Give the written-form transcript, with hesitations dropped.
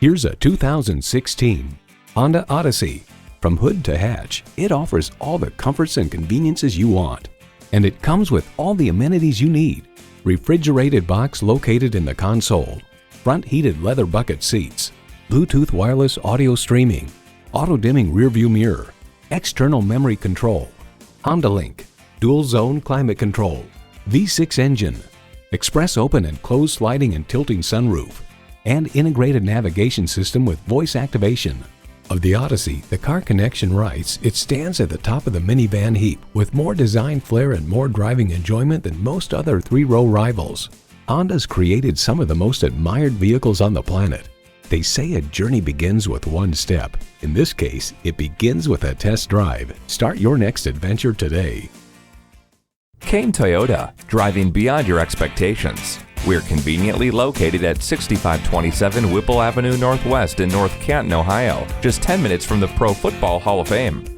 Here's a 2016 Honda Odyssey. From hood to hatch, it offers all the comforts and conveniences you want. And it comes with all the amenities you need. Refrigerated box located in the console, front heated leather bucket seats, Bluetooth wireless audio streaming, auto-dimming rearview mirror, external memory control, Honda Link, dual zone climate control, V6 engine, express open and closed sliding and tilting sunroof, and integrated navigation system with voice activation. Of the Odyssey, the Car Connection writes, it stands at the top of the minivan heap with more design flair and more driving enjoyment than most other three-row rivals. Honda's created some of the most admired vehicles on the planet. They say a journey begins with one step. In this case, it begins with a test drive. Start your next adventure today. Cain Toyota, driving beyond your expectations. We're conveniently located at 6527 Whipple Avenue Northwest in North Canton, Ohio, just 10 minutes from the Pro Football Hall of Fame.